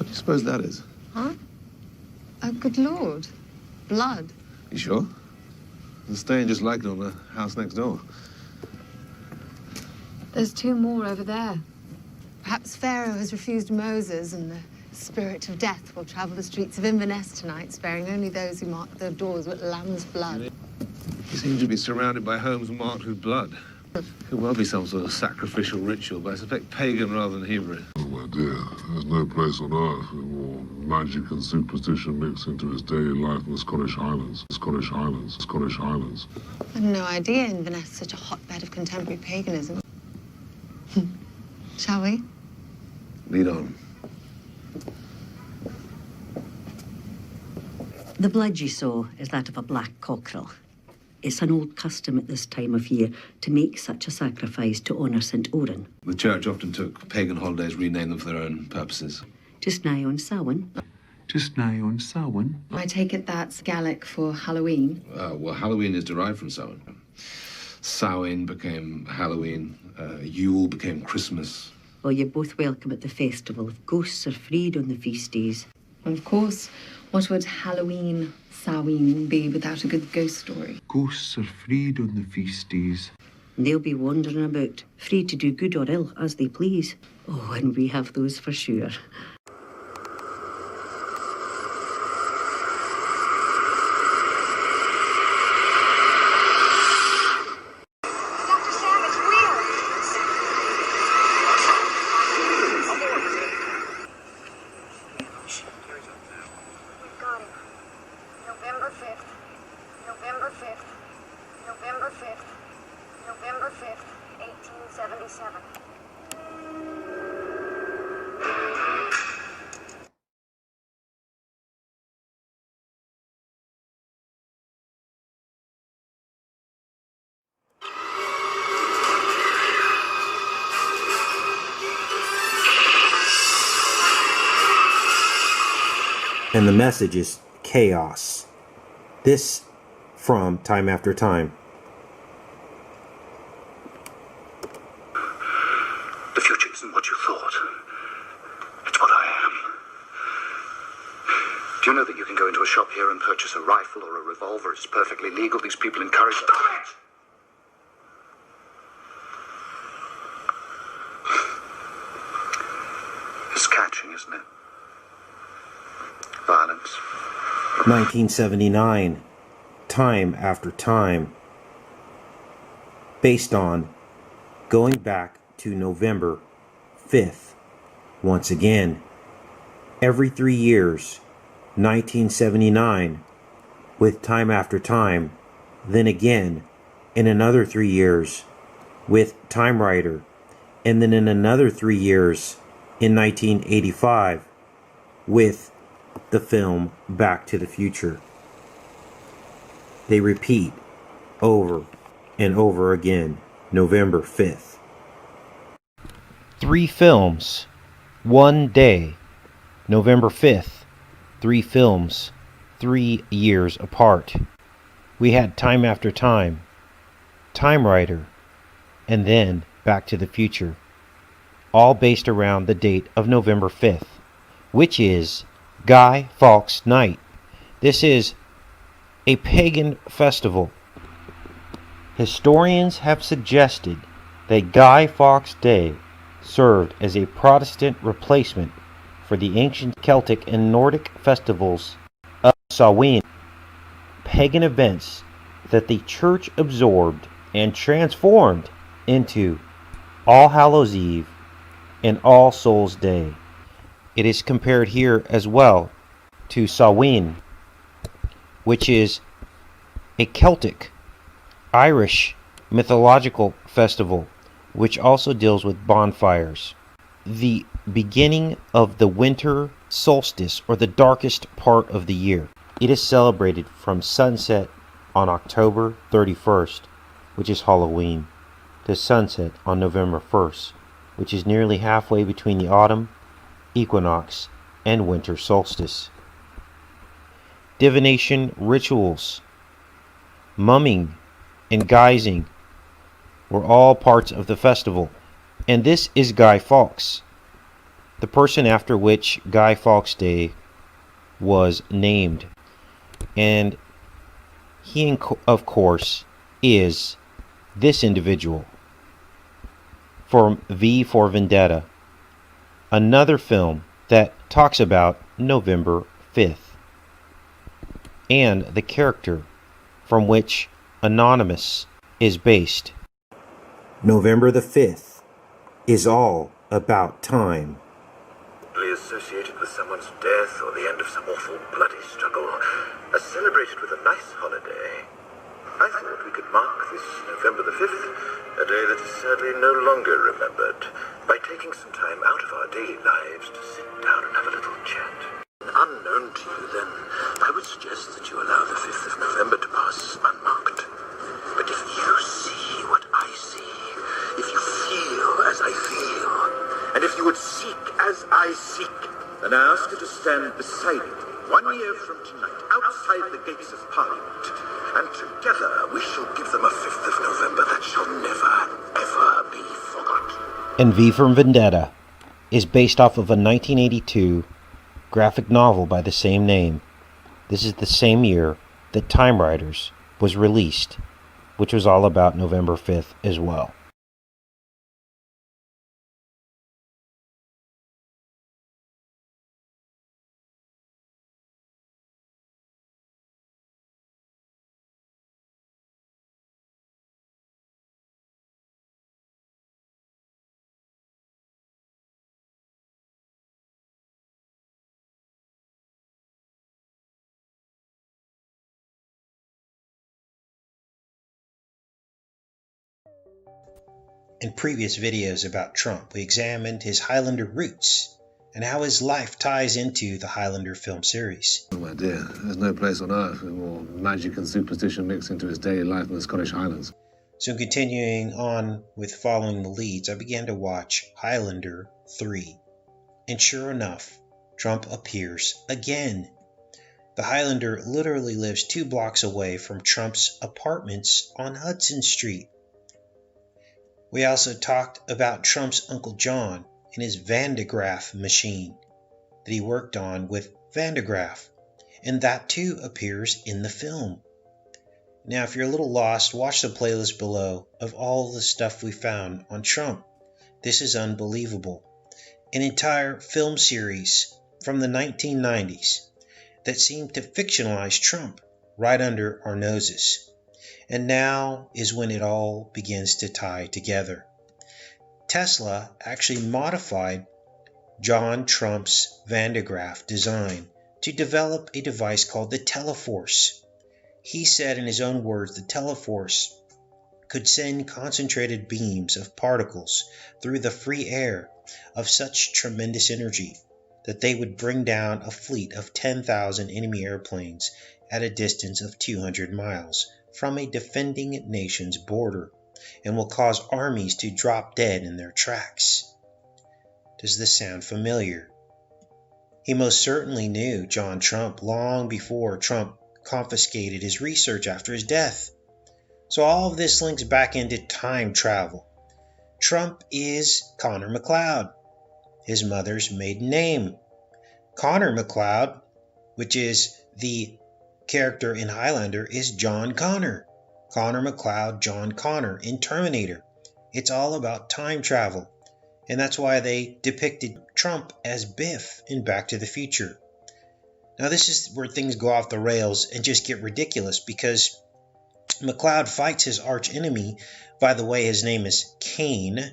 What do you suppose that is? Huh? Oh, good Lord. Blood. You sure? There's a stain just like it on the house next door. There's two more over there. Perhaps Pharaoh has refused Moses, and the spirit of death will travel the streets of Inverness tonight, sparing only those who mark their doors with lamb's blood. He seems to be surrounded by homes marked with blood. Could well be some sort of sacrificial ritual, but I suspect pagan rather than Hebrew. Oh, my dear, there's no place on earth with more magic and superstition mixed into his daily life than the Scottish Highlands. Scottish Highlands. Scottish Highlands. I had no idea Inverness is such a hotbed of contemporary paganism. Shall we? Lead on. The blood you saw is that of a black cockerel. It's an old custom at this time of year to make such a sacrifice to honour St. Oran. The church often took pagan holidays, renamed them for their own purposes. Just nigh on Samhain. Just nigh on Samhain. I take it that's Gaelic for Halloween. Well, Halloween is derived from Samhain. Samhain became Halloween. Yule became Christmas. Well, you're both welcome at the festival. If ghosts are freed on the feast days. And of course, what would Halloween, Samhain be without a good ghost story? Ghosts are freed on the feast days. And they'll be wandering about, free to do good or ill as they please. Oh, and we have those for sure. November 5th, 1877. And the message is chaos. This from Time After Time. The future isn't what you thought. It's what I am. Do you know that you can go into a shop here and purchase a rifle or a revolver? It's perfectly legal. These people encourage... Stop it! It's catching, isn't it? Violence. 1979. Time After Time. Based on going back to November 5th. Once again, every 3 years, 1979, with Time After Time, then again in another 3 years with Time Rider, and then in another 3 years in 1985 with the film Back to the Future. They repeat over and over again, November 5th. 3 films, 1 day, November 5th. 3 films, 3 years apart. We had Time After Time, Time Rider, and then Back to the Future, all based around the date of November 5th, which is Guy Fawkes Night. This is a pagan festival. Historians have suggested that Guy Fawkes Day served as a Protestant replacement for the ancient Celtic and Nordic festivals of Samhain, pagan events that the Church absorbed and transformed into All Hallows Eve and All Souls Day. It is compared here as well to Samhain, which is a Celtic, Irish mythological festival which also deals with bonfires. The beginning of the winter solstice, or the darkest part of the year. It is celebrated from sunset on October 31st, which is Halloween, to sunset on November 1st, which is nearly halfway between the autumn equinox and winter solstice. Divination rituals, mumming, and guising were all parts of the festival. And this is Guy Fawkes. the person after which Guy Fawkes Day was named. And he, of course, is this individual from V for Vendetta, another film that talks about November 5th, and the character from which Anonymous is based. November the 5th is all about time. Associated with someone's death or the end of some awful bloody struggle, as celebrated with a nice holiday. I thought we could mark this November the 5th, a day that is sadly no longer remembered, by taking some time out of our daily lives to sit down and have a little chat. Unknown to you, then, I would suggest that you allow the 5th of November to pass unmarked. But if you see what I see, if you feel as I feel, and if you would seek as I seek, then I ask you to stand beside me 1 year from tonight, outside the gates of Parliament, and together we shall give them a 5th of November that shall never, ever be forgot. And V for Vendetta is based off of a 1982 graphic novel by the same name. This is the same year that Time Riders was released, which was all about November 5th as well. In previous videos about Trump, we examined his Highlander roots and how his life ties into the Highlander film series. Oh, my dear, there's no place on earth with more magic and superstition mixed into his daily life than the Scottish Highlands. So continuing on with following the leads, I began to watch Highlander 3. And sure enough, Trump appears again. The Highlander literally lives 2 blocks away from Trump's apartments on Hudson Street. We also talked about Trump's Uncle John and his Van de Graaff machine that he worked on with Van de Graaff, and that too appears in the film. Now, if you're a little lost, watch the playlist below of all the stuff we found on Trump. This is unbelievable. An entire film series from the 1990s that seemed to fictionalize Trump right under our noses. And now is when it all begins to tie together. Tesla actually modified John Trump's Van de Graaff design to develop a device called the Teleforce. He said in his own words, the Teleforce could send concentrated beams of particles through the free air of such tremendous energy that they would bring down a fleet of 10,000 enemy airplanes at a distance of 200 miles from a defending nation's border, and will cause armies to drop dead in their tracks. Does this sound familiar? He most certainly knew John Trump long before Trump confiscated his research after his death. So all of this links back into time travel. Trump is Connor MacLeod, his mother's maiden name. Connor MacLeod, which is the character in Highlander, is John Connor. Connor MacLeod, John Connor in Terminator. It's all about time travel. And that's why they depicted Trump as Biff in Back to the Future. Now this is where things go off the rails and just get ridiculous, because MacLeod fights his arch enemy. By the way, his name is Kane.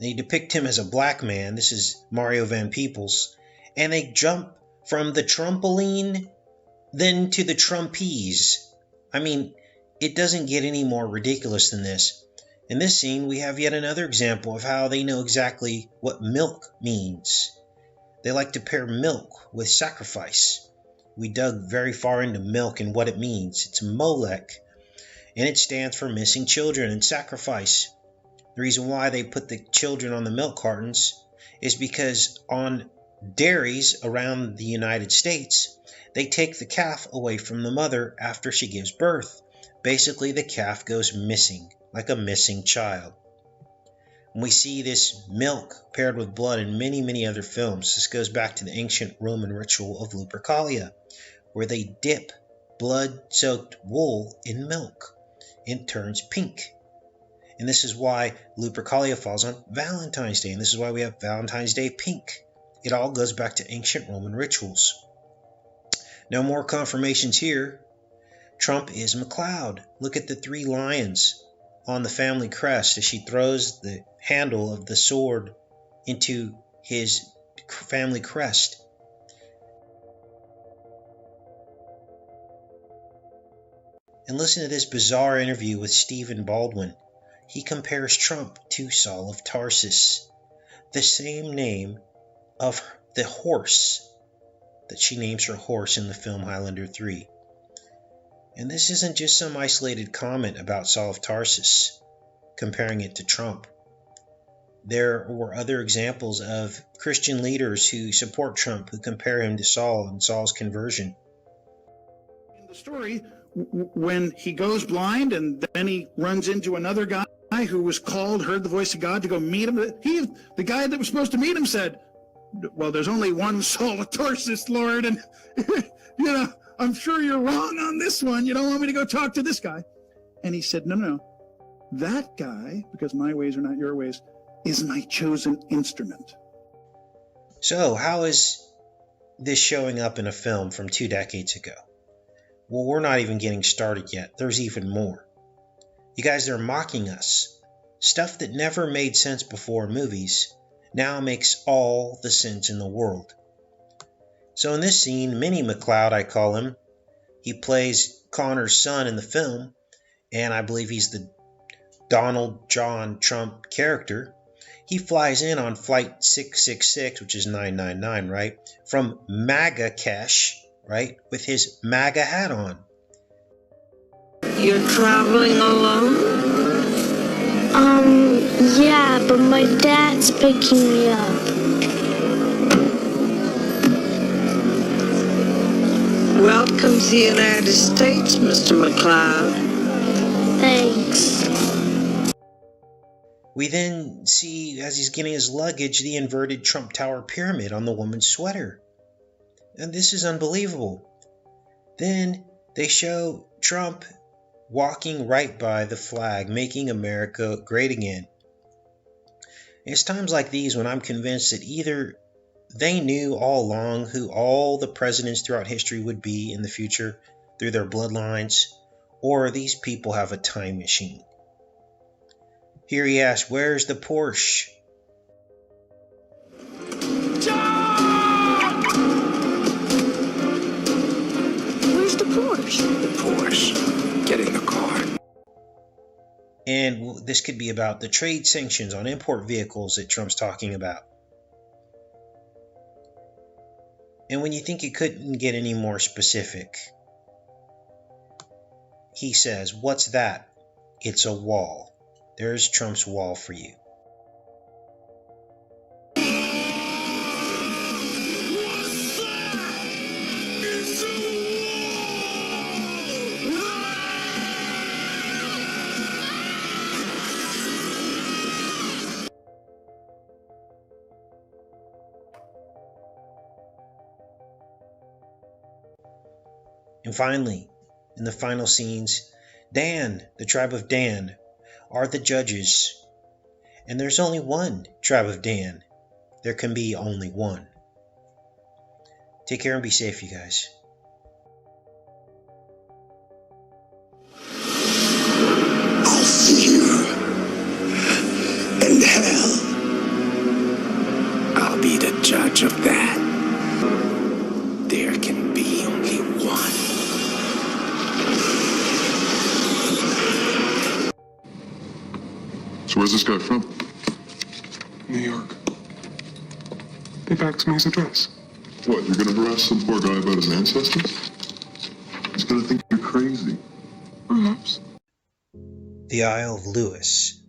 They depict him as a black man. This is Mario Van Peebles. And they jump from the trampoline then to the trapeze. I mean, it doesn't get any more ridiculous than this. In this scene, we have yet another example of how they know exactly what milk means. They like to pair milk with sacrifice. We dug very far into milk and what it means. It's Molech, and it stands for missing children and sacrifice. The reason why they put the children on the milk cartons is because on dairies around the United States, they take the calf away from the mother after she gives birth. Basically, the calf goes missing, like a missing child. And we see this milk paired with blood in many, many other films. This goes back to the ancient Roman ritual of Lupercalia, where they dip blood-soaked wool in milk. It turns pink. And this is why Lupercalia falls on Valentine's Day, and this is why we have Valentine's Day pink. It all goes back to ancient Roman rituals. No more confirmations here. Trump is McLeod. Look at the 3 lions on the family crest as she throws the handle of the sword into his family crest. And listen to this bizarre interview with Stephen Baldwin. He compares Trump to Saul of Tarsus, the same name of the horse that she names her horse in the film Highlander 3. And this isn't just some isolated comment about Saul of Tarsus, comparing it to Trump. There were other examples of Christian leaders who support Trump who compare him to Saul and Saul's conversion. In the story, when he goes blind and then he runs into another guy who was called, heard the voice of God to go meet him, the guy that was supposed to meet him said, well, there's only one Saul of Tarsus, Lord, and I'm sure you're wrong on this one. You don't want me to go talk to this guy. And he said, no. That guy, because my ways are not your ways, is my chosen instrument. So, how is this showing up in a film from 2 decades ago? Well, we're not even getting started yet. There's even more. You guys, they're mocking us. Stuff that never made sense before in movies now makes all the sense in the world. So in this scene, Minnie McLeod, I call him, he plays Connor's son in the film, and I believe he's the Donald John Trump character. He flies in on flight 666, which is 999, right? From Magakesh, right? With his MAGA hat on. You're traveling alone? Yeah, but my dad's picking me up. Welcome to the United States, Mr. McLeod. Thanks. We then see, as he's getting his luggage, the inverted Trump Tower pyramid on the woman's sweater. And this is unbelievable. Then they show Trump walking right by the flag, making America great again. It's times like these when I'm convinced that either they knew all along who all the presidents throughout history would be in the future through their bloodlines, or these people have a time machine. Here he asks, where's the Porsche? Where's the Porsche? The Porsche. Get in the car. And this could be about the trade sanctions on import vehicles that Trump's talking about. And when you think it couldn't get any more specific, he says, what's that? It's a wall. There's Trump's wall for you. And finally, in the final scenes, Dan, the tribe of Dan, are the judges. And there's only one tribe of Dan. There can be only one. Take care and be safe, you guys. I'll see you in hell. I'll be the judge of that. There can be only one. So where's this guy from? New York. They faxed me his address. What, you're gonna harass some poor guy about his ancestors? He's gonna think you're crazy. Perhaps. The Isle of Lewis,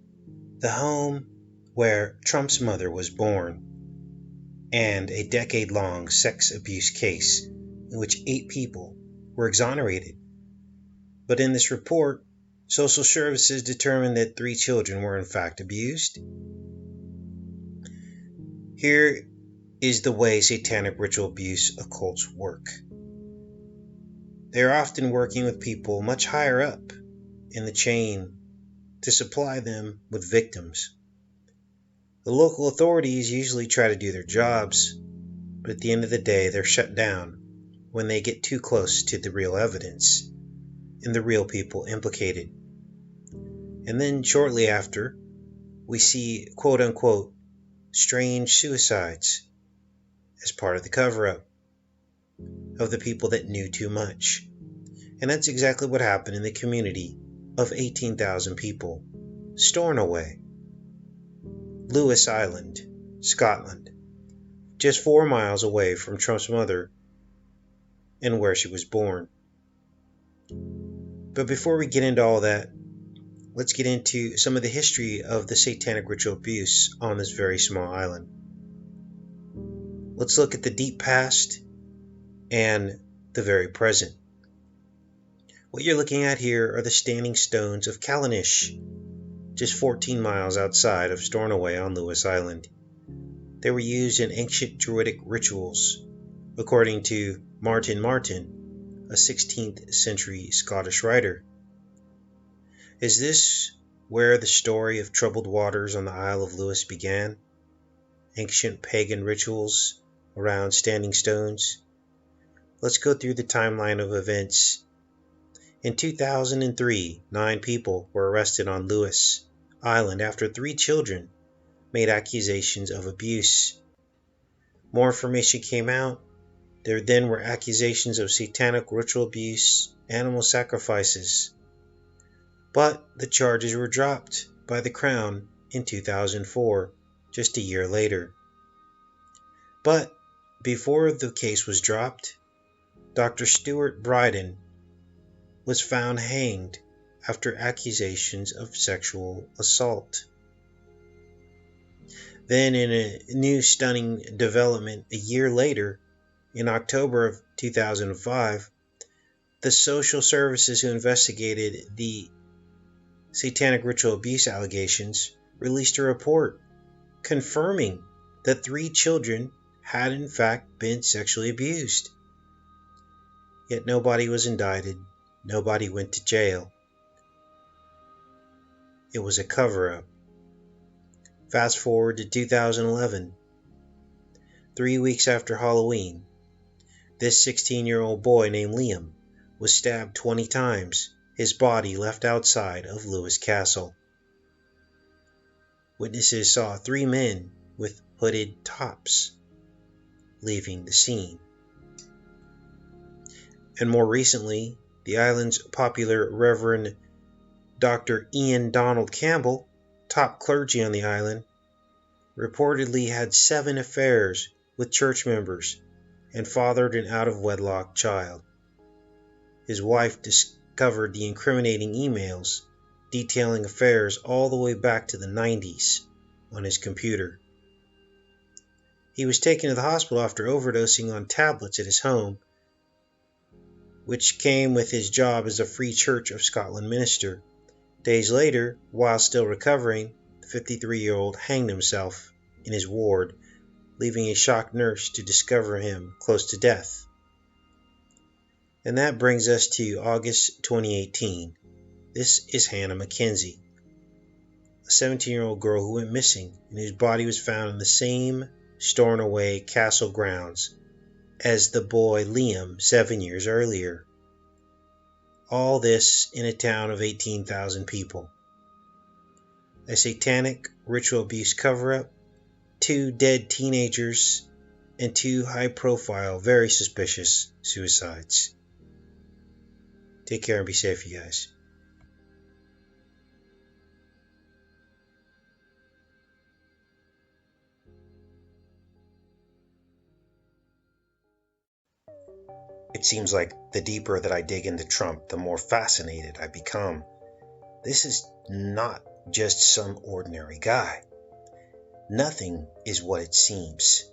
the home where Trump's mother was born, and a decade-long sex abuse case in which 8 people were exonerated. But in this report, Social services determined that 3 children were in fact abused. Here is the way satanic ritual abuse occults work. They are often working with people much higher up in the chain to supply them with victims. The local authorities usually try to do their jobs, but at the end of the day, they're shut down when they get too close to the real evidence and the real people implicated. And then shortly after, we see quote-unquote strange suicides as part of the cover-up of the people that knew too much. And that's exactly what happened in the community of 18,000 people, Stornoway, Lewis Island, Scotland, just 4 miles away from Trump's mother and where she was born. But before we get into all that, let's get into some of the history of the satanic ritual abuse on this very small island. Let's look at the deep past and the very present. What you're looking at here are the standing stones of Callanish, just 14 miles outside of Stornoway on Lewis Island. They were used in ancient Druidic rituals, according to Martin Martin, a 16th century Scottish writer. Is this where the story of troubled waters on the Isle of Lewis began? Ancient pagan rituals around standing stones? Let's go through the timeline of events. In 2003, 9 people were arrested on Lewis Island after 3 children made accusations of abuse. More information came out. There then were accusations of satanic ritual abuse, animal sacrifices. But the charges were dropped by the Crown in 2004, just a year later. But before the case was dropped, Dr. Stuart Bryant was found hanged after accusations of sexual assault. Then, in a new stunning development a year later, in October of 2005, the social services who investigated the satanic ritual abuse allegations released a report confirming that 3 children had in fact been sexually abused. Yet nobody was indicted. Nobody went to jail. It was a cover-up. Fast forward to 2011. 3 weeks after Halloween, this 16-year-old boy named Liam was stabbed 20 times, his body left outside of Lewis Castle. Witnesses saw 3 men with hooded tops leaving the scene. And more recently, the island's popular Reverend Dr. Ian Donald Campbell, top clergy on the island, reportedly had 7 affairs with church members and fathered an out-of-wedlock child. His wife discovered the incriminating emails detailing affairs all the way back to the 90s on his computer. He was taken to the hospital after overdosing on tablets at his home, which came with his job as a Free Church of Scotland minister. Days later, while still recovering, the 53-year-old hanged himself in his ward, leaving a shocked nurse to discover him close to death. And that brings us to August 2018. This is Hannah Mckenzie, a 17-year-old girl who went missing and whose body was found in the same Stornoway Castle grounds as the boy Liam 7 years earlier. All this in a town of 18,000 people. A satanic ritual abuse cover-up, 2 dead teenagers, and 2 high-profile, very suspicious suicides. Take care and be safe, you guys. It seems like the deeper that I dig into Trump, the more fascinated I become. This is not just some ordinary guy. Nothing is what it seems.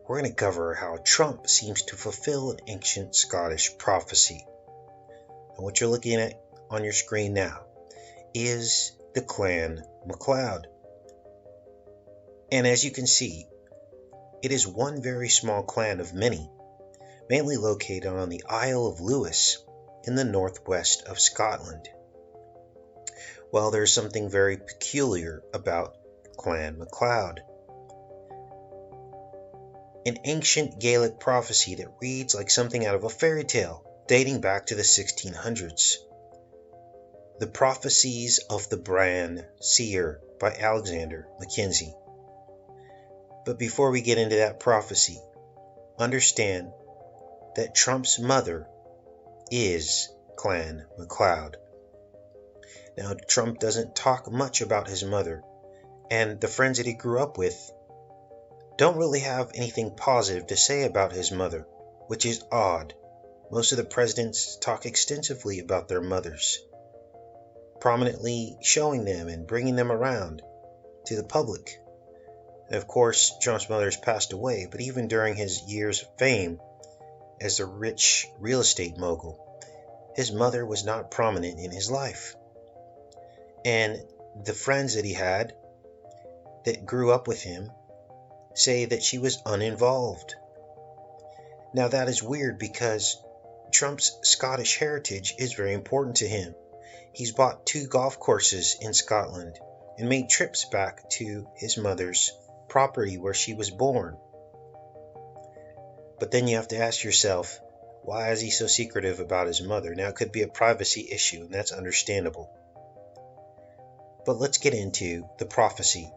We're going to cover how Trump seems to fulfill an ancient Scottish prophecy. And what you're looking at on your screen now is the Clan MacLeod. And as you can see, it is one very small clan of many, mainly located on the Isle of Lewis in the northwest of Scotland. Well, there's something very peculiar about Clan MacLeod. An ancient Gaelic prophecy that reads like something out of a fairy tale dating back to the 1600s. The Prophecies of the Bran Seer by Alexander Mckenzie. But before we get into that prophecy, understand that Trump's mother is Clan MacLeod. Now, Trump doesn't talk much about his mother, and the friends that he grew up with don't really have anything positive to say about his mother, which is odd. Most of the presidents talk extensively about their mothers, prominently showing them and bringing them around to the public. And of course, Trump's mother has passed away, but even during his years of fame as a rich real estate mogul, his mother was not prominent in his life. And the friends that he had that grew up with him say that she was uninvolved. Now that is weird because Trump's Scottish heritage is very important to him. He's bought 2 golf courses in Scotland and made trips back to his mother's property where she was born. But then you have to ask yourself, why is he so secretive about his mother? Now, it could be a privacy issue, and that's understandable. But let's get into the prophecy.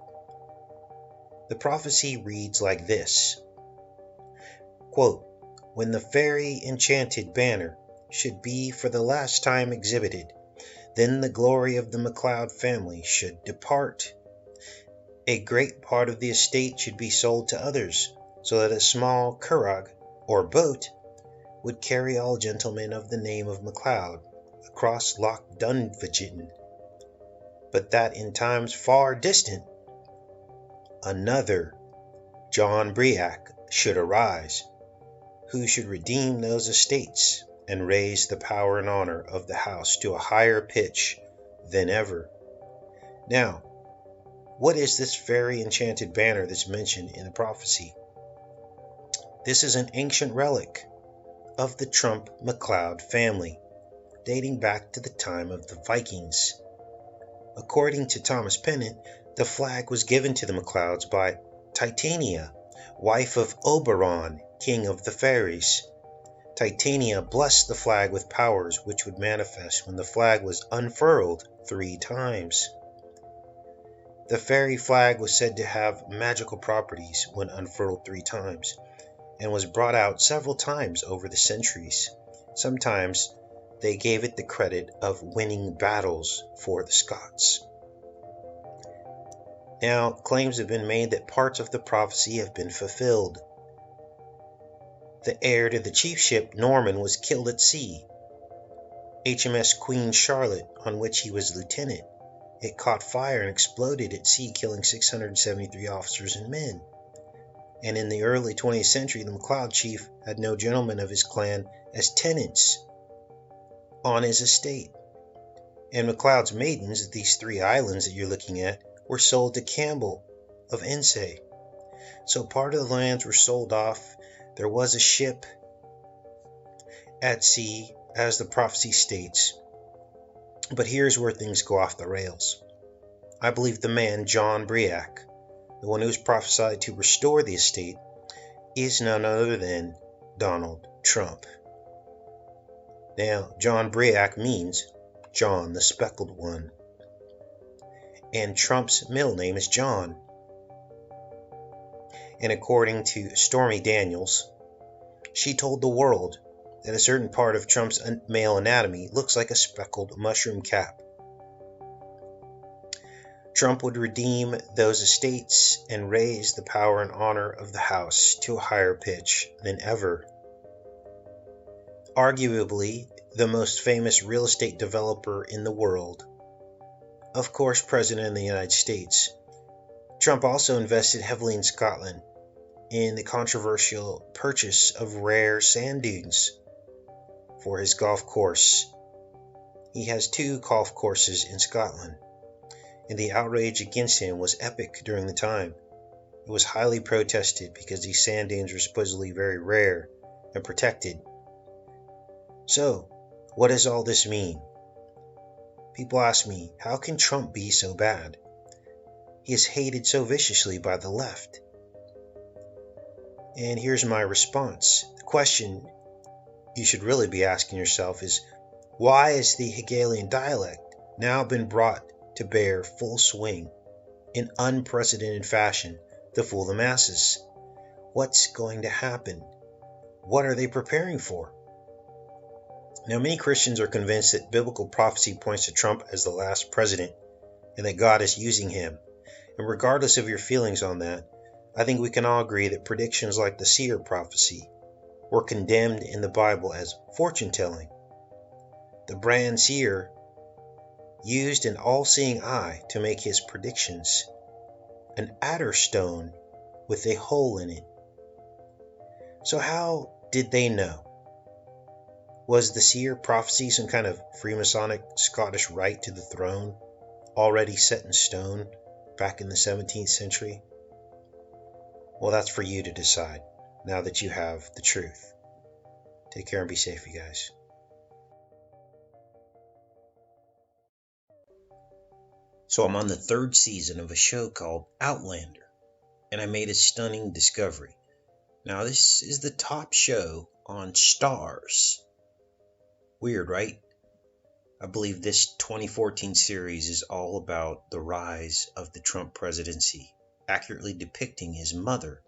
The prophecy reads like this. Quote, "When the fairy enchanted banner should be for the last time exhibited, then the glory of the MacLeod family should depart. A great part of the estate should be sold to others, so that a small curragh, or boat, would carry all gentlemen of the name of MacLeod across Loch Dunvegan, but that in times far distant, another John Bryant should arise, who should redeem those estates and raise the power and honor of the house to a higher pitch than ever." Now, what is this fairy enchanted banner that's mentioned in the prophecy? This is an ancient relic of the Trump MacLeod family, dating back to the time of the Vikings. According to Thomas Pennant, the flag was given to the MacLeods by Titania, wife of Oberon, king of the fairies. Titania blessed the flag with powers which would manifest when the flag was unfurled 3 times. The fairy flag was said to have magical properties when unfurled 3 times, and was brought out several times over the centuries. Sometimes they gave it the credit of winning battles for the Scots. Now, claims have been made that parts of the prophecy have been fulfilled. The heir to the chief ship Norman was killed at sea. HMS Queen Charlotte, on which he was lieutenant, it caught fire and exploded at sea, killing 673 officers and men. And in the early 20th century, the MacLeod chief had no gentlemen of his clan as tenants on his estate. And MacLeod's maidens, these 3 islands that you're looking at, were sold to Campbell of Ensay. So part of the lands were sold off. There was a ship at sea, as the prophecy states. But here's where things go off the rails. I believe the man, John Bryant, the one who was prophesied to restore the estate, is none other than Donald Trump. Now, John Bryant means John the Speckled One. And Trump's middle name is John. And according to Stormy Daniels, she told the world that a certain part of Trump's male anatomy looks like a speckled mushroom cap. Trump would redeem those estates and raise the power and honor of the house to a higher pitch than ever. Arguably, the most famous real estate developer in the world. Of course, President of the United States. Trump also invested heavily in Scotland in the controversial purchase of rare sand dunes for his golf course He has 2 golf courses in Scotland, and the outrage against him was epic during the time. It was highly protested because these sand dunes were supposedly very rare and protected. So, what does all this mean? People ask me, how can Trump be so bad? He is hated so viciously by the left. And here's my response. The question you should really be asking yourself is, why has the Hegelian dialect now been brought to bear full swing in unprecedented fashion to fool the masses? What's going to happen? What are they preparing for? Now, many Christians are convinced that biblical prophecy points to Trump as the last president and that God is using him. And regardless of your feelings on that, I think we can all agree that predictions like the seer prophecy were condemned in the Bible as fortune-telling. The Bryant seer used an all-seeing eye to make his predictions, an adder stone with a hole in it. So how did they know? Was the seer prophecy some kind of Freemasonic Scottish right to the throne, already set in stone back in the 17th century? Well, that's for you to decide, now that you have the truth. Take care and be safe, you guys. So I'm on the 3rd season of a show called Outlander, and I made a stunning discovery. Now, this is the top show on Starz. Weird, right? I believe this 2014 series is all about the rise of the Trump presidency, accurately depicting his mother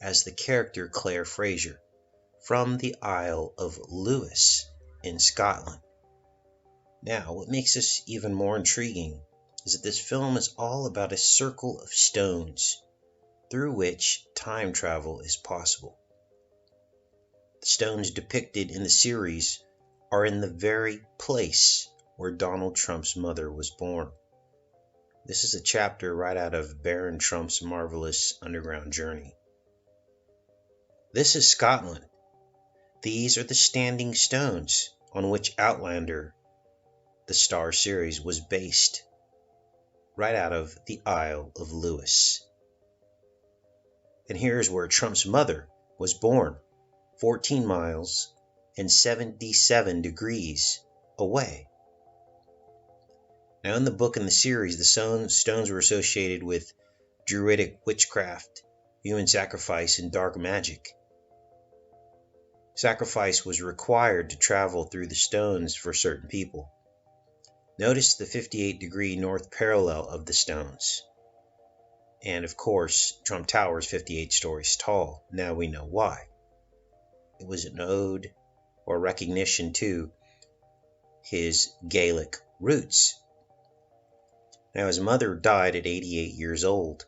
as the character Claire Fraser from the Isle of Lewis in Scotland. Now, what makes this even more intriguing is that this film is all about a circle of stones through which time travel is possible. The stones depicted in the series are in the very place where Donald Trump's mother was born. This is a chapter right out of Baron Trump's marvelous underground journey. This is Scotland. These are the standing stones on which Outlander, the Starz series, was based, right out of the Isle of Lewis. And here's where Trump's mother was born, 14 miles and 77 degrees away. Now, in the book and the series, the stones were associated with druidic witchcraft, human sacrifice, and dark magic. Sacrifice was required to travel through the stones for certain people. Notice the 58-degree north parallel of the stones. And of course, Trump Tower is 58 stories tall. Now we know why. It was an ode or recognition to his Gaelic roots. Now, his mother died at 88 years old.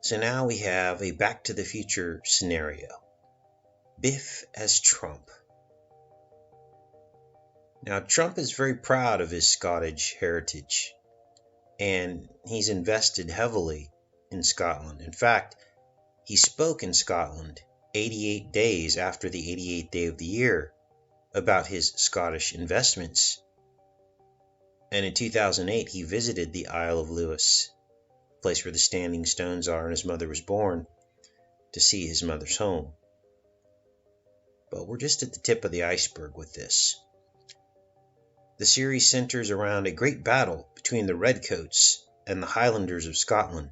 So now we have a Back to the Future scenario. Biff as Trump. Now, Trump is very proud of his Scottish heritage, and he's invested heavily in Scotland. In fact, he spoke in Scotland 88 days after the 88th day of the year about his Scottish investments. And in 2008, he visited the Isle of Lewis, the place where the standing stones are and his mother was born, to see his mother's home. But we're just at the tip of the iceberg with this. The series centers around a great battle between the Redcoats and the Highlanders of Scotland,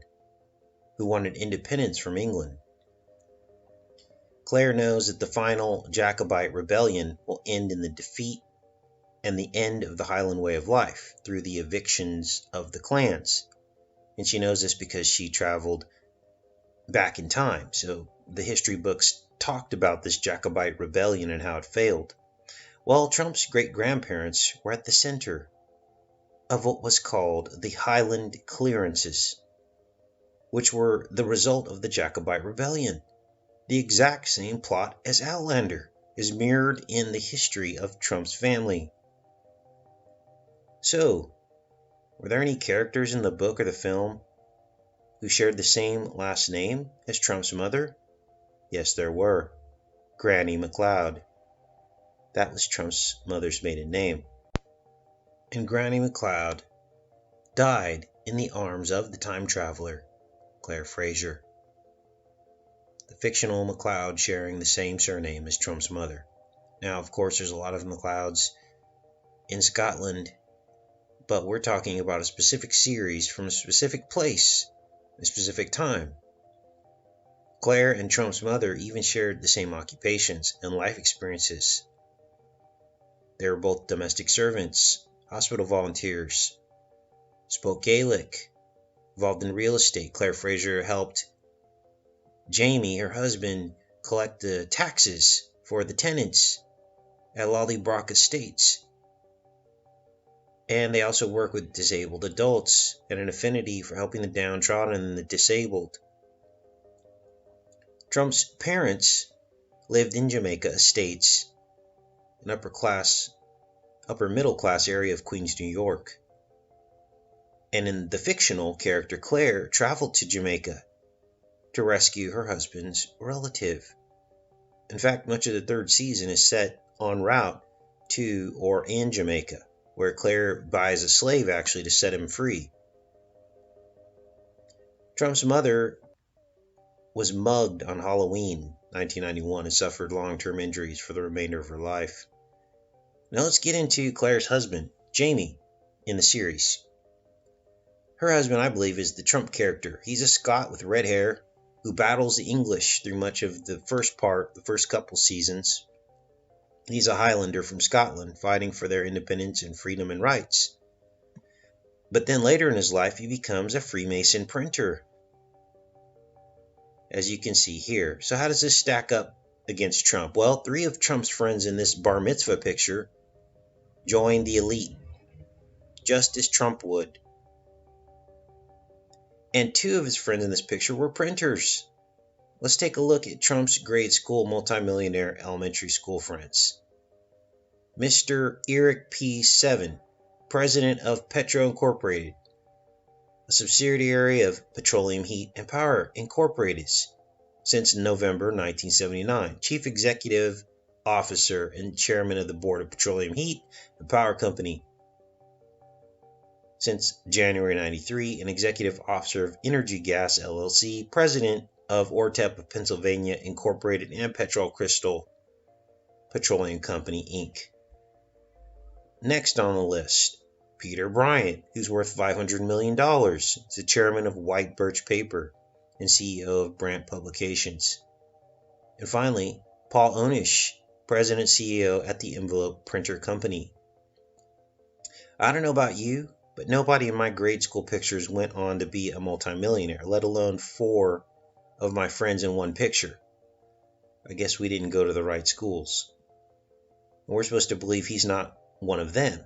who wanted independence from England. Claire knows that the final Jacobite rebellion will end in the defeat and the end of the Highland way of life through the evictions of the clans. And she knows this because she traveled back in time. So the history books talked about this Jacobite rebellion and how it failed. Well, Trump's great-grandparents were at the center of what was called the Highland Clearances, which were the result of the Jacobite rebellion. The exact same plot as Outlander is mirrored in the history of Trump's family. So, were there any characters in the book or the film who shared the same last name as Trump's mother? Yes, there were. Granny McLeod. That was Trump's mother's maiden name. and Granny McLeod died in the arms of the time traveler, Claire Fraser. The fictional McLeod sharing the same surname as Trump's mother. Now, of course, there's a lot of McLeods in Scotland, but we're talking about a specific series from a specific place, a specific time. Claire and Trump's mother even shared the same occupations and life experiences. They were both domestic servants, hospital volunteers, spoke Gaelic, involved in real estate. Claire Fraser helped Jamie, her husband, collect the taxes for the tenants at Lollybrock Estates. And they also work with disabled adults and an affinity for helping the downtrodden and the disabled. Trump's parents lived in Jamaica Estates, an upper middle class area of Queens, New York. And in the fictional character, Claire traveled to Jamaica to rescue her husband's relative. In fact, much of the third season is set en route to or in Jamaica, where Claire buys a slave actually to set him free. Trump's mother was mugged on Halloween 1991 and suffered long-term injuries for the remainder of her life. Now let's get into Claire's husband, Jamie, in the series. Her husband, I believe, is the Trump character. He's a Scot with red hair who battles the English through much of the first couple seasons. He's a Highlander from Scotland, fighting for their independence and freedom and rights. But then later in his life, he becomes a Freemason printer, as you can see here. So how does this stack up against Trump? Well, 3 of Trump's friends in this bar mitzvah picture joined the elite, just as Trump would. And 2 of his friends in this picture were printers. Let's take a look at Trump's grade school multimillionaire elementary school friends. Mr. Eric P. Seven, president of Petro Incorporated, a subsidiary of Petroleum Heat and Power Incorporated since November 1979, chief executive officer and chairman of the board of Petroleum Heat and Power Company since January 93, and executive officer of Energy Gas LLC, president of ORTEP of Pennsylvania Incorporated and Petrol Crystal Petroleum Company, Inc. Next on the list, Peter Bryant, who's worth $500 million. He's the chairman of White Birch Paper and CEO of Bryant Publications. And finally, Paul Onish, president and CEO at the Envelope Printer Company. I don't know about you, but nobody in my grade school pictures went on to be a multimillionaire, let alone 4 of my friends in one picture. I guess we didn't go to the right schools. And we're supposed to believe he's not one of them.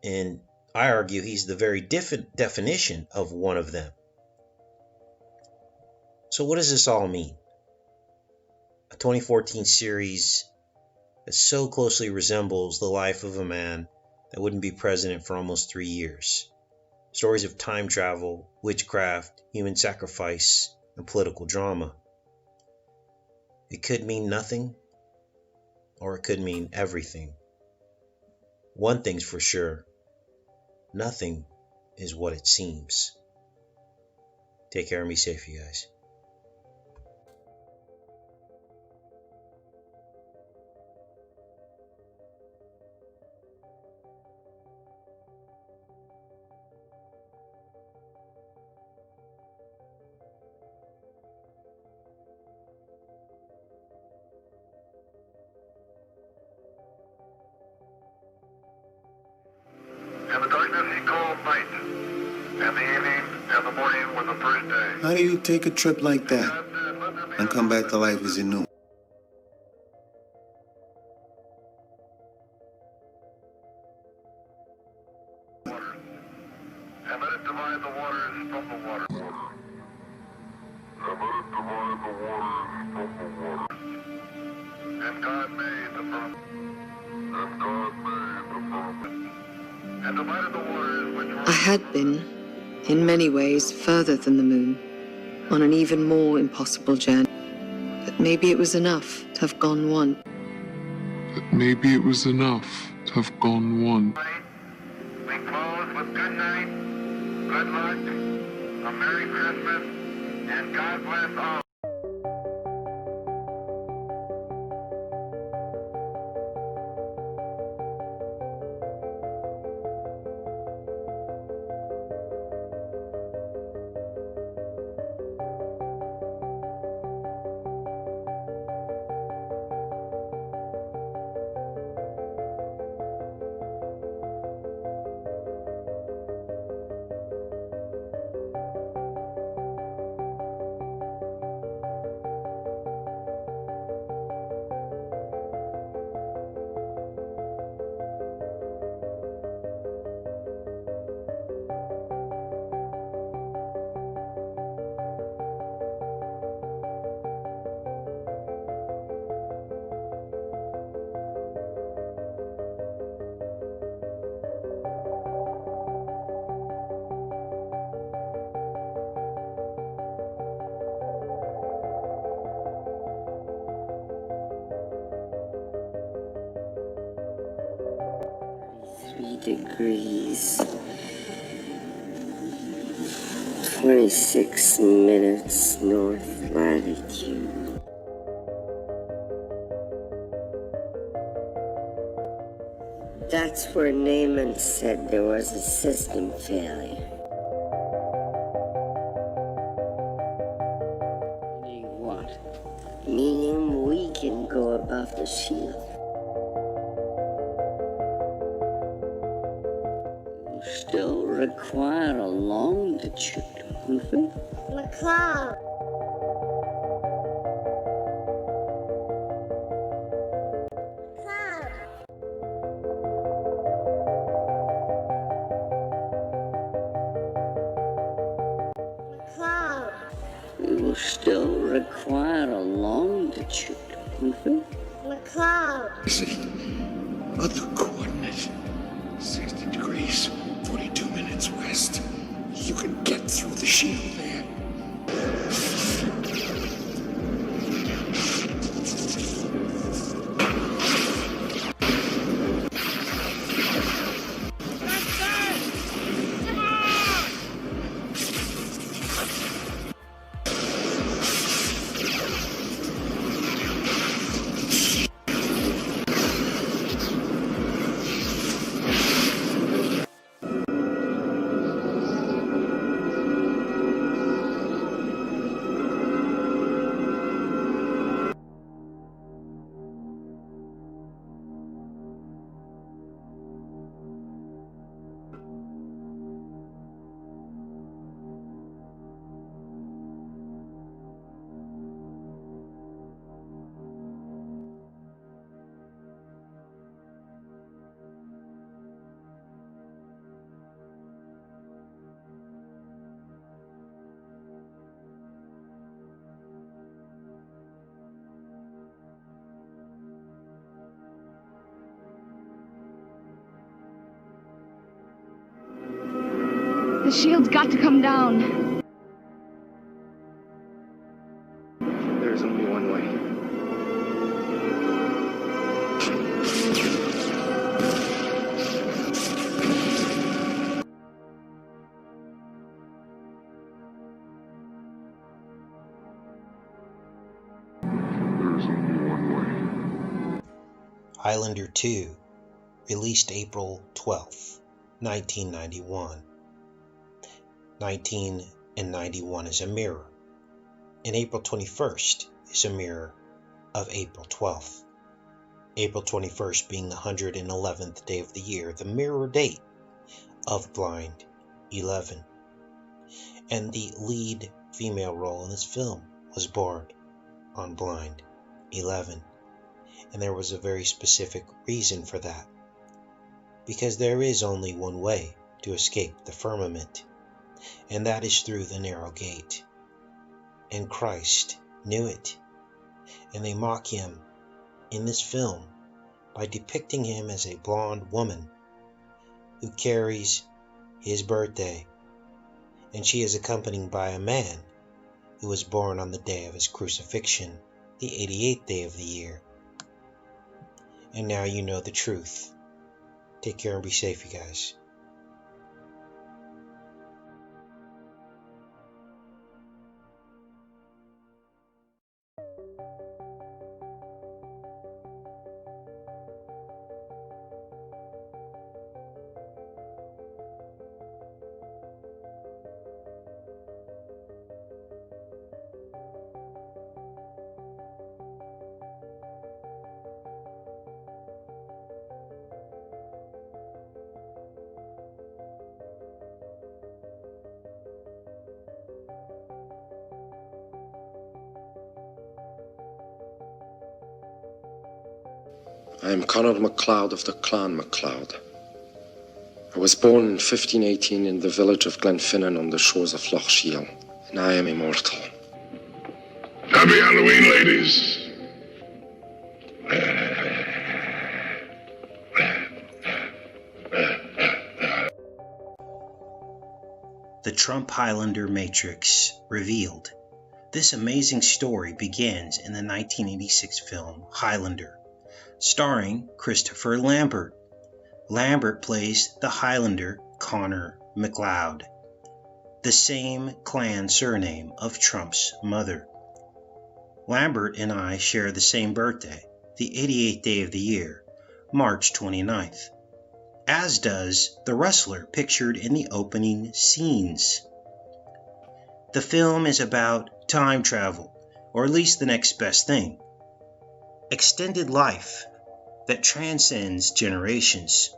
And I argue he's the very definition of one of them. So what does this all mean? A 2014 series that so closely resembles the life of a man that wouldn't be president for almost 3 years. Stories of time travel, witchcraft, human sacrifice, and political drama. It could mean nothing, or it could mean everything. One thing's for sure, nothing is what it seems. Take care and be safe, you guys. And the darkness he called night, and the evening and the morning were the first day. How do you take a trip like that and come back to life as you knew? And let it divide the waters from the water. And let it divide the waters from the water. And God made the firmament. And God made the firmament. And divided the waters which were... I had been, in many ways, further than the moon, on an even more impossible journey. But maybe it was enough to have gone one. But maybe it was enough to have gone one. with good night, good luck, a Merry Christmas, and God bless all. Degrees, 26 minutes north latitude. That's where Naaman said there was a system failure. Meaning what? Meaning we can go above the shield. Still require a longitude, won't we? McCloud. We will still require a longitude, won't we? McCloud. See, other coordinate, 60 degrees, 42 minutes west. You can get through the shield there. The shield's got to come down. There's only one way. There's only one way. Highlander 2, released April 12th, 1991. 1991 is a mirror, and April 21st is a mirror of April 12th. April 21st being the 111th day of the year, the mirror date of Blind 11. And the lead female role in this film was born on Blind 11. And there was a very specific reason for that. Because there is only one way to escape the firmament, and that is through the narrow gate. And Christ knew it. And they mock him in this film by depicting him as a blonde woman who carries his birthday, and she is accompanied by a man who was born on the day of his crucifixion, the 88th day of the year. And now you know the truth. Take care and be safe, you guys. I am Conor MacLeod of the Clan MacLeod. I was born in 1518 in the village of Glenfinnan on the shores of Loch Shiel, and I am immortal. Happy Halloween, ladies. The Trump Highlander Matrix revealed. This amazing story begins in the 1986 film Highlander, starring Christopher Lambert. Lambert plays the Highlander Conor MacLeod, the same clan surname of Trump's mother. Lambert and I share the same birthday, the 88th day of the year, March 29th, as does the wrestler pictured in the opening scenes. The film is about time travel, or at least the next best thing. Extended life that transcends generations.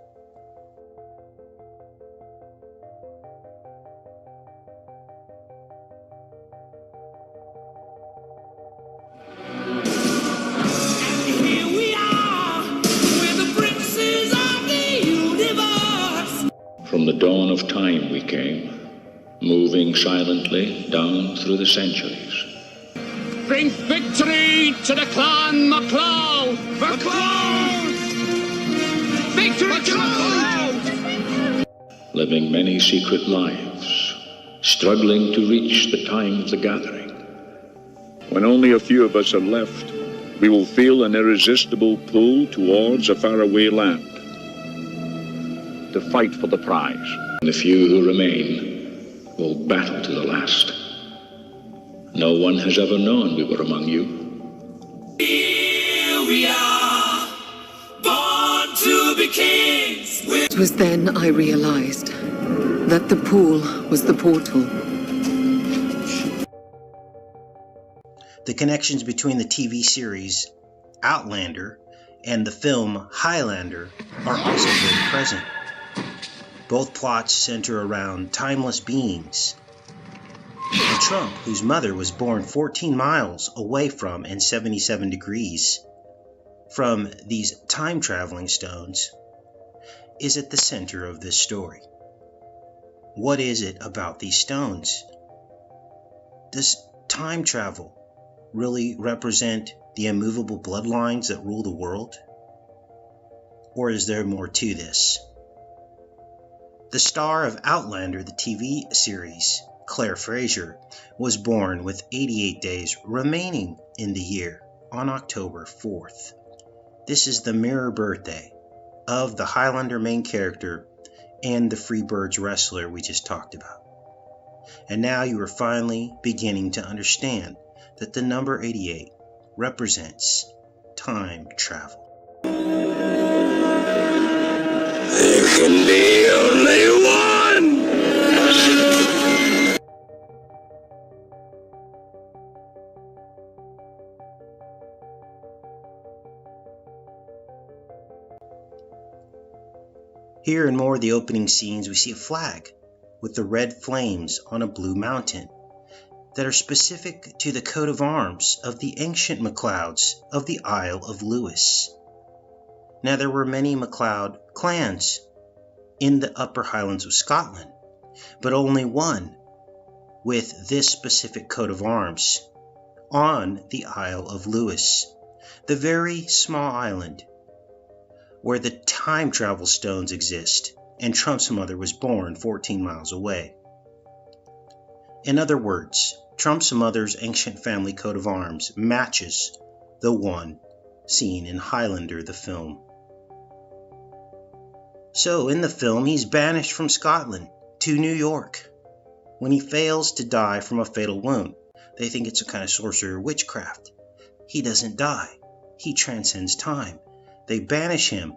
From the dawn of time we came, moving silently down through the centuries. Bring victory to the Clan MacLeod! MacLeod! Victory to MacLeod! Living many secret lives, struggling to reach the time of the gathering. When only a few of us are left, we will feel an irresistible pull towards a faraway land, to fight for the prize. And the few who remain will battle to the last. No one has ever known we were among you. Here we are, born to be kings. It was then I realized that the pool was the portal. The connections between the TV series Outlander and the film Highlander are also very present. Both plots center around timeless beings. And Trump, whose mother was born 14 miles away from and 77 degrees from these time-traveling stones, is at the center of this story. What is it about these stones? Does time travel really represent the immovable bloodlines that rule the world? Or is there more to this? The star of Outlander, the TV series, Claire Fraser, was born with 88 days remaining in the year on October 4th. This is the mirror birthday of the Highlander main character and the Freebirds wrestler we just talked about. And now you are finally beginning to understand that the number 88 represents time travel. There can be only one! Here in more of the opening scenes, we see a flag with the red flames on a blue mountain that are specific to the coat of arms of the ancient MacLeods of the Isle of Lewis. Now, there were many MacLeod clans in the Upper Highlands of Scotland, but only one with this specific coat of arms on the Isle of Lewis, the very small island where the time travel stones exist and Trump's mother was born 14 miles away. In other words, Trump's mother's ancient family coat of arms matches the one seen in Highlander, the film. So in the film, he's banished from Scotland to New York. When he fails to die from a fatal wound, they think it's a kind of sorcery or witchcraft. He doesn't die. He transcends time. They banish him.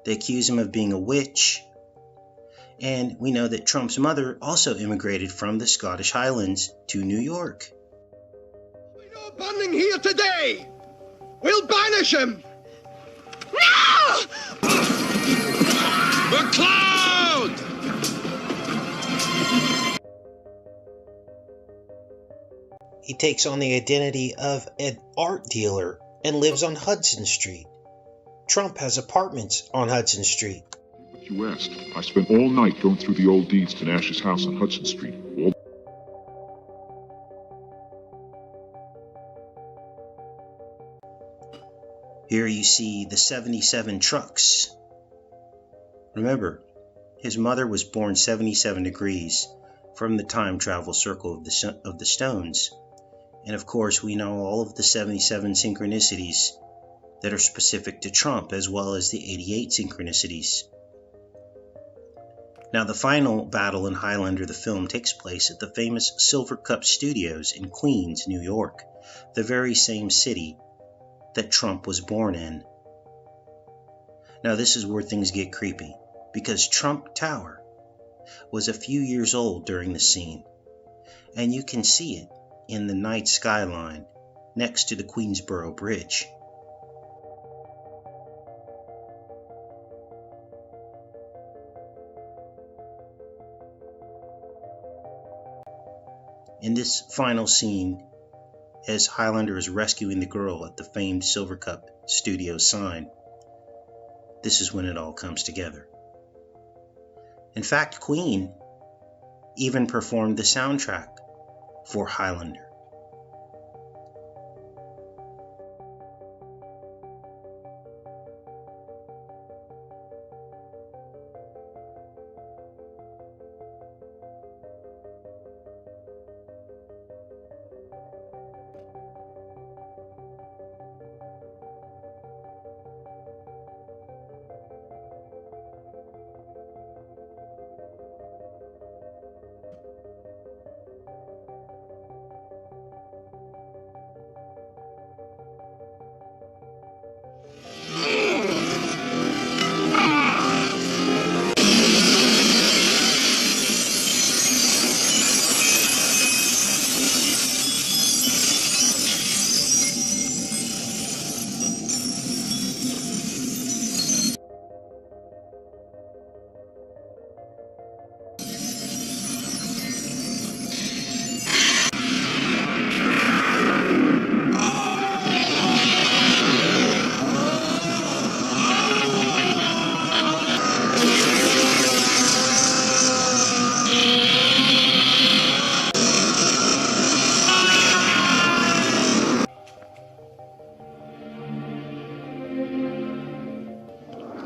They accuse him of being a witch. And we know that Trump's mother also immigrated from the Scottish Highlands to New York. We're banning here today! We'll banish him! No! MacLeod! He takes on the identity of an art dealer and lives on Hudson Street. Trump has apartments on Hudson Street. You asked. I spent all night going through the old deeds to Nash's house on Hudson Street. Here you see the 77 trucks. Remember, his mother was born 77 degrees from the time travel circle of the stones. And of course, we know all of the 77 synchronicities that are specific to Trump, as well as the 88 synchronicities. Now, the final battle in Highlander, the film, takes place at the famous Silver Cup Studios in Queens, New York, the very same city that Trump was born in. Now, this is where things get creepy, because Trump Tower was a few years old during the scene, and you can see it in the night skyline next to the Queensboro Bridge. In this final scene, as Highlander is rescuing the girl at the famed Silver Cup Studios sign, this is when it all comes together. In fact, Queen even performed the soundtrack for Highlander.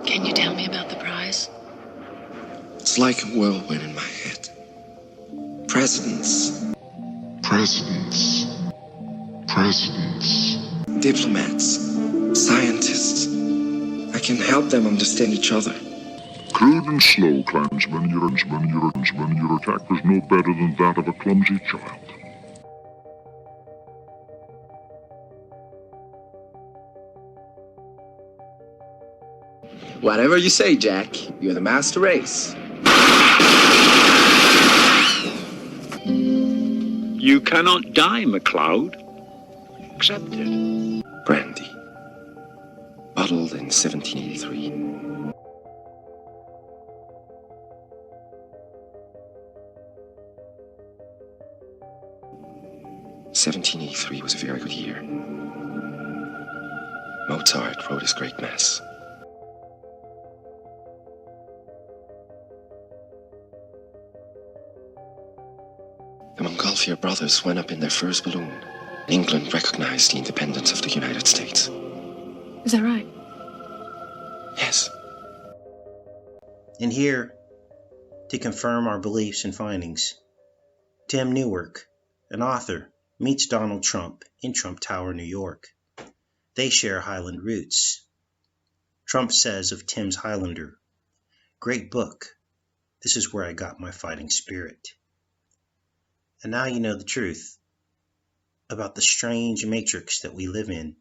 Can you tell me about the prize? It's like a whirlwind in my head. Presidents. Presidents. Presidents. Diplomats. Scientists. I can help them understand each other. Crude and slow, clansman. Your attack was no better than that of a clumsy child. Whatever you say, Jack. You're the master race. You cannot die, MacLeod. Accept it. Brandy. Bottled in 1783. '73 was a very good year. Mozart wrote his great mass. The Montgolfier brothers went up in their first balloon. England recognized the independence of the United States. Is that right? Yes. And here, to confirm our beliefs and findings, Tim Newark, an author, meets Donald Trump in Trump Tower, New York. They share Highland roots. Trump says of Tim's Highlander, "Great book. This is where I got my fighting spirit." And now you know the truth about the strange matrix that we live in.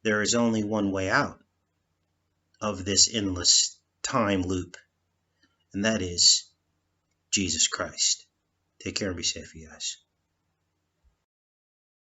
There is only one way out of this endless time loop, and that is Jesus Christ. Take care and be safe, you guys.